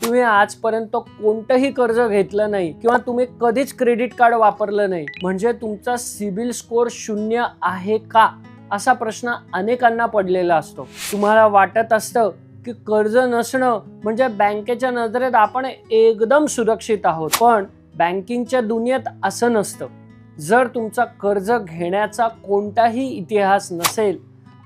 तुम्ही आजपर्यंत कोणतंही कर्ज घेतलं नाही किंवा तुम्ही कधीच क्रेडिट कार्ड वापरलं नाही, म्हणजे तुमचा सिबिल स्कोअर 0 आहे का असा प्रश्न अनेकांना पडलेला असतो. तुम्हाला वाटत असतं की कर्ज नसणं म्हणजे बँकेच्या नजरेत आपण एकदम सुरक्षित आहोत, पण बँकिंगच्या दुनियेत असं नसतं. जर तुमचा कर्ज घेण्याचा कोणताही इतिहास नसेल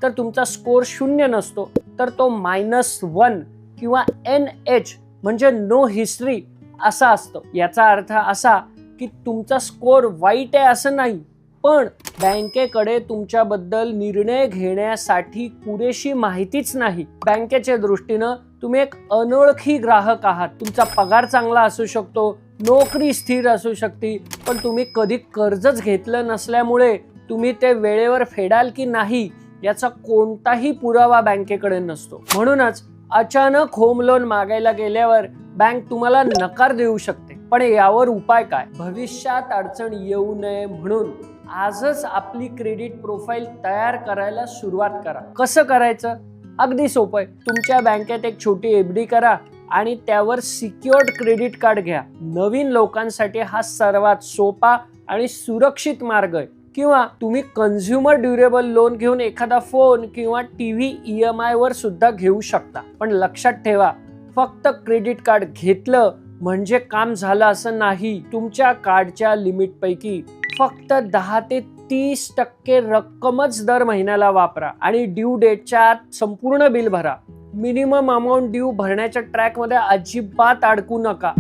तर तुमचा स्कोअर 0 नसतो, तर तो -1 किंवा NH म्हणजे नो हिस्ट्री असा असतो. याचा अर्थ असा की तुमचा स्कोअर वाईट आहे असं नाही, पण बँकेकडे तुमच्याबद्दल निर्णय घेण्यासाठी पुरेशी माहितीच नाही. बँकेच्या दृष्टीनं तुम्ही एक अनोळखी ग्राहक आहात. तुमचा पगार चांगला असू शकतो, नोकरी स्थिर असू शकते, पण तुम्ही कधी कर्जच घेतलं नसल्यामुळे तुम्ही ते वेळेवर फेडाल की नाही याचा कोणताही पुरावा बँकेकडे नसतो. म्हणूनच अचानक होम लोन मागायला गेल्यावर बँक तुम्हाला नकार देऊ शकते. पण यावर उपाय काय? भविष्यात अडचण येऊ नये म्हणून आजच आपली क्रेडिट प्रोफाईल तयार करायला सुरुवात करा. कसं करायचं? अगदी सोपं आहे. तुमच्या बँकेत एक छोटी FD करा आणि त्यावर सिक्युअर्ड क्रेडिट कार्ड घ्या. नवीन लोकांसाठी हा सर्वात सोपा आणि सुरक्षित मार्ग आहे. किंवा तुम्ही कन्झ्युमर ड्युरेबल लोन घेऊन एखादा फोन किंवा TV EMI वर सुद्धा घेऊ शकता. पण लक्षात ठेवा, फक्त क्रेडिट कार्ड घेतलं म्हणजे काम झालं असं नाही. तुमच्या कार्डच्या लिमिट पैकी फक्त 10 ते 30% रक्कमच दर महिन्याला वापरा आणि ड्यू डेटच्या आत संपूर्ण बिल भरा. मिनिमम अमाऊंट ड्यू भरण्याच्या ट्रॅकमध्ये अजिबात अडकू नका.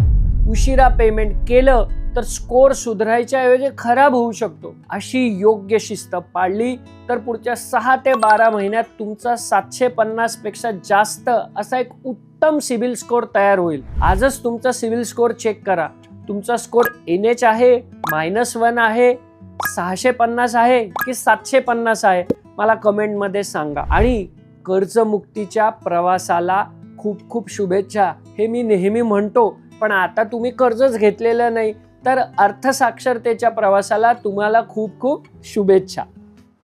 उशिरा पेमेंट केलं तर स्कोअर सुधारायच्या ऐवजी खराब होऊ शकतो. अशी योग्य शिस्त पाळली तर पुढच्या 6 ते 12 महिन्यात तुमचा 750 पेक्षा जास्त असा एक उत्तम सिबिल स्कोअर तयार होईल. आजच तुमचा सिबिल स्कोअर चेक करा. तुमचा स्कोअर NH आहे, -1 आहे, 650 आहे की 750 आहे? मला कमेंटमध्ये सांगा. आणि कर्जमुक्तीच्या प्रवासाला खूप खूप शुभेच्छा. हे मी नेहमी म्हणतो, पण आता तुम्ही कर्जच घेतलेलं नाही, तर अर्थसाक्षरतेच्या प्रवासाला तुम्हाला खूप खूप शुभेच्छा.